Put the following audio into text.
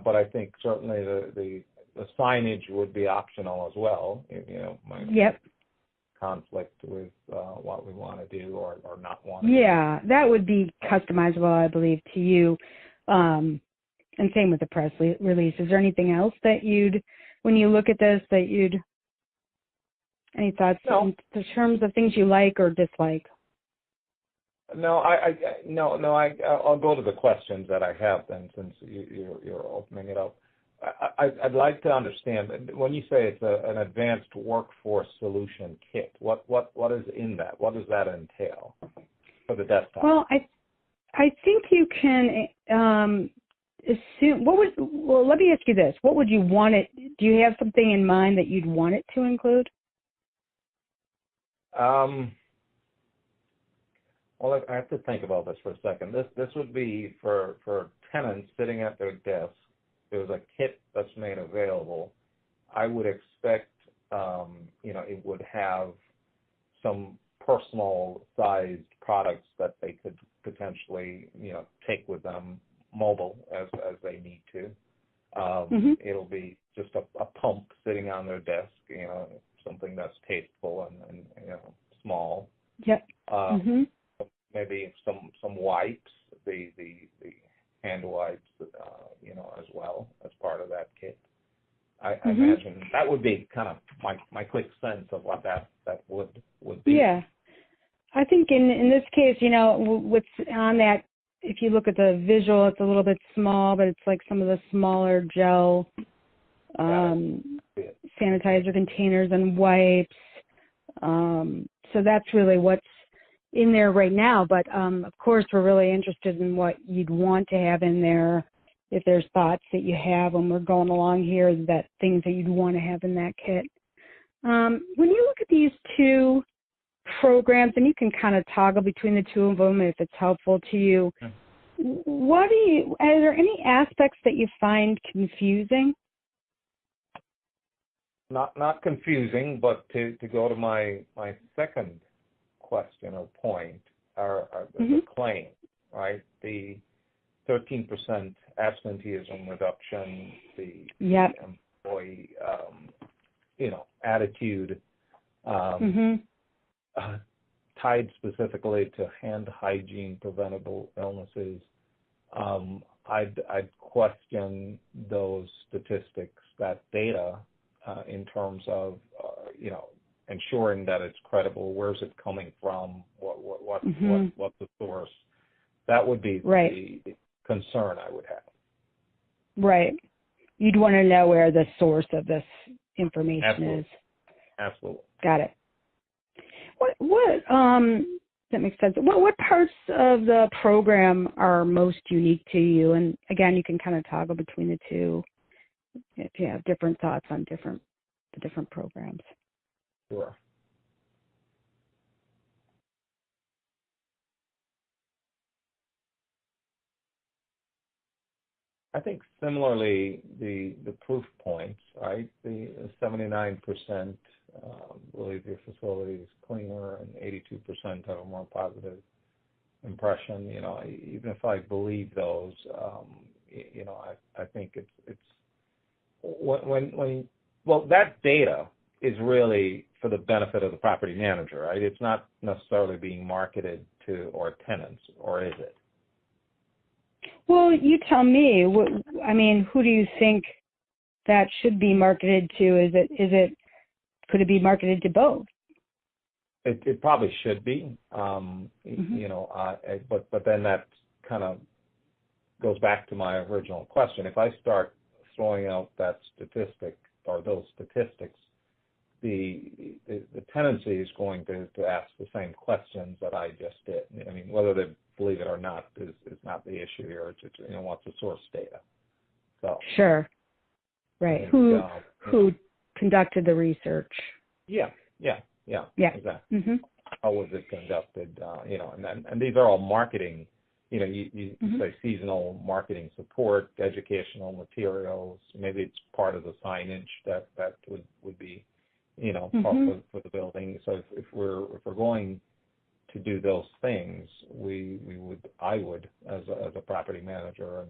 But I think certainly the signage would be optional as well. Might Yep. conflict with what we want to do or not want to Yeah, that would be customizable, I believe, to you. And same with the press release. Is there anything else that when you look at this, any thoughts in terms of things you like or dislike? No, I'll go to the questions that I have then, since you're opening it up. I'd like to understand, when you say it's an advanced workforce solution kit, what is in that? What does that entail for the desktop? Well, I think you can assume. Well, let me ask you this: what would you want it? Do you have something in mind that you'd want it to include? Well, I have to think about this for a second. This would be for tenants sitting at their desk. There's a kit that's made available. I would expect, it would have some personal-sized products that they could potentially, take with them mobile as they need to. It'll be just a pump sitting on their desk, something that's tasteful and small. Yep. Maybe some wipes, the hand wipes, as well as part of that kit. I imagine that would be kind of my quick sense of what that would be. Yeah, I think in this case, what's on that. If you look at the visual, it's a little bit small, but it's like some of the smaller gel sanitizer containers and wipes. So that's really what's in there right now. But of course, we're really interested in what you'd want to have in there. If there's thoughts that you have when we're going along here, that things that you'd want to have in that kit. When you look at these two programs, and you can kind of toggle between the two of them if it's helpful to you, are there any aspects that you find confusing? Not confusing, but to go to my second question or point, the claim, right? The 13% absenteeism reduction, the employee, attitude, tied specifically to hand hygiene, preventable illnesses. I'd question those statistics, that data, in terms of, ensuring that it's credible. Where's it coming from? What's the source? That would be the concern I would have. Right. You'd want to know where the source of this information is. Absolutely. Got it. What that makes sense. What parts of the program are most unique to you? And again, you can kind of toggle between the two if you have different thoughts on the different programs. Sure. I think similarly, the proof points, right? The 79% believe your facility is cleaner, and 82% have a more positive impression. Even if I believe those, I think it's that data is really for the benefit of the property manager, right? It's not necessarily being marketed to our tenants, or is it? Well, you tell me. Who do you think that should be marketed to? Could it be marketed to both? It probably should be, but then that kind of goes back to my original question. If I start throwing out that statistic or those statistics, the tendency is going to ask the same questions that I just did. Whether they believe it or not is not the issue here. It's what's the source data. So sure, right. Who conducted the research? Yeah. Exactly. How was it conducted? And these are all marketing. You say seasonal marketing support, educational materials. Maybe it's part of the signage that would be, for the building. So if we're going to do those things, I would as a property manager, and